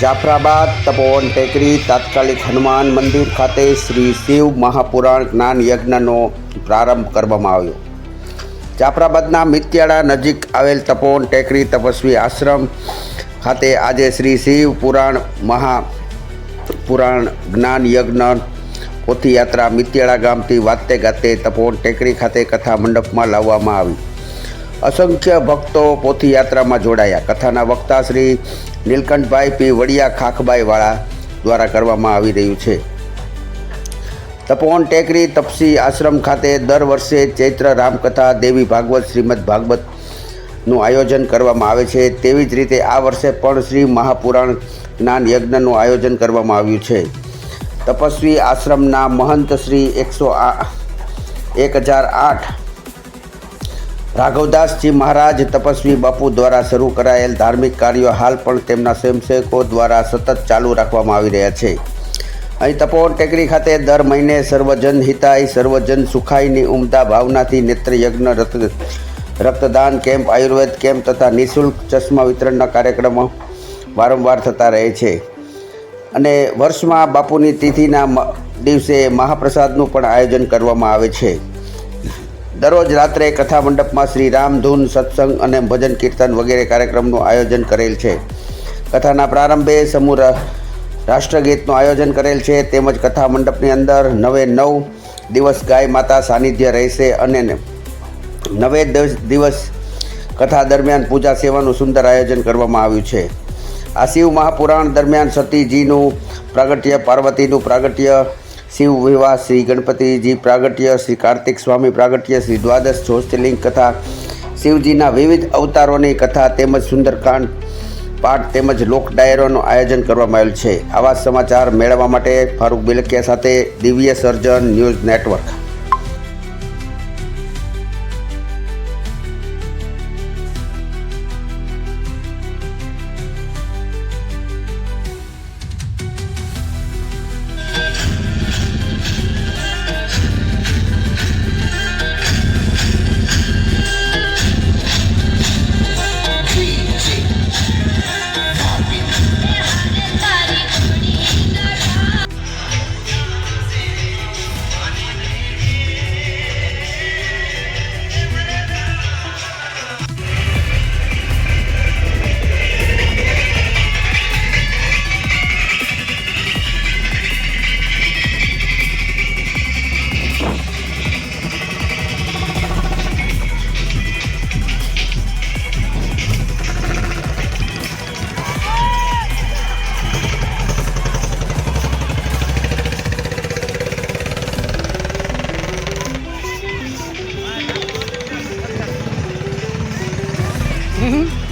જાફરાબાદ તપોવન ટેકરી તાત્કાલિક હનુમાન મંદિર ખાતે શ્રી શિવ મહાપુરાણ જ્ઞાન યજ્ઞનો પ્રારંભ કરવામાં આવ્યો. જાફરાબાદના મિત્યાળા નજીક આવેલ તપોવન ટેકરી તપસ્વી આશ્રમ ખાતે આજે શ્રી શિવ મહાપુરાણ જ્ઞાન યજ્ઞ પોથીયાત્રા મિત્યાળા ગામથી વાતે ગાતે તપોવન ટેકરી ખાતે કથા મંડપમાં લાવવામાં આવી. અસંખ્ય ભક્તો પોથીયાત્રામાં જોડાયા. કથાના વક્તા શ્રી નીલકંઠભાઈ પી વડિયા ખાખબાઈવાળા દ્વારા કરવામાં આવી રહ્યું છે. તપોવન ટેકરી તપસી આશ્રમ ખાતે દર વર્ષે ચૈત્ર રામકથા દેવી ભાગવત શ્રીમદ ભાગવતનું આયોજન કરવામાં આવે છે. તેવી જ રીતે આ વર્ષે પણ શ્રી મહાપુરાણ જ્ઞાન યજ્ઞનું આયોજન કરવામાં આવ્યું છે. તપસ્વી આશ્રમના મહંત શ્રી 1008 રાઘવદાસજી મહારાજ તપસ્વી બાપુ દ્વારા શરૂ કરાયેલ ધાર્મિક કાર્યો હાલ પણ તેમના સ્વયંસેવકો દ્વારા સતત ચાલુ રાખવામાં આવી રહ્યા છે. અહીં તપોવન ટેકરી ખાતે દર મહિને સર્વજન હિતાય સર્વજન સુખાયની ઉમદા ભાવનાથી નેત્ર યજ્ઞ, રક્તદાન કેમ્પ, આયુર્વેદ કેમ્પ તથા નિઃશુલ્ક ચશ્મા વિતરણના કાર્યક્રમો વારંવાર થતા રહે છે. અને વર્ષમાં બાપુની તિથિના દિવસે મહાપ્રસાદનું પણ આયોજન કરવામાં આવે છે. દરરોજ રાત્રે કથા મંડપમાં શ્રી રામ ધૂન, સત્સંગ અને ભજન કીર્તન વગેરે કાર્યક્રમનું આયોજન કરેલ છે. કથાના પ્રારંભે સમૂહ રાષ્ટ્રગીતનું આયોજન કરેલ છે. તેમજ કથા મંડપની અંદર 9 દિવસ ગાય માતા સાનિધ્ય રહેશે અને 9 દિવસ કથા દરમિયાન પૂજા સેવાનું સુંદર આયોજન કરવામાં આવ્યું છે. આ શિવ મહાપુરાણ દરમિયાન સતીજીનું પ્રાગટ્ય, પાર્વતીનું પ્રાગટ્ય, શિવ વિવાહ, શ્રી ગણપતિજી પ્રાગટ્ય, શ્રી કાર્તિક સ્વામી પ્રાગટ્ય, શ્રી દ્વાદશ જ્યોતિર્લિંગ કથા, શિવજીના વિવિધ અવતારોની કથા તેમજ સુંદરકાંડ પાઠ તેમજ લોક ડાયરોનું આયોજન કરવામાં આવેલ છે. આવા સમાચાર મેળવવા માટે ફારૂક બિલકિયા સાથે દિવ્ય સર્જન ન્યૂઝ નેટવર્ક. Mm-hmm.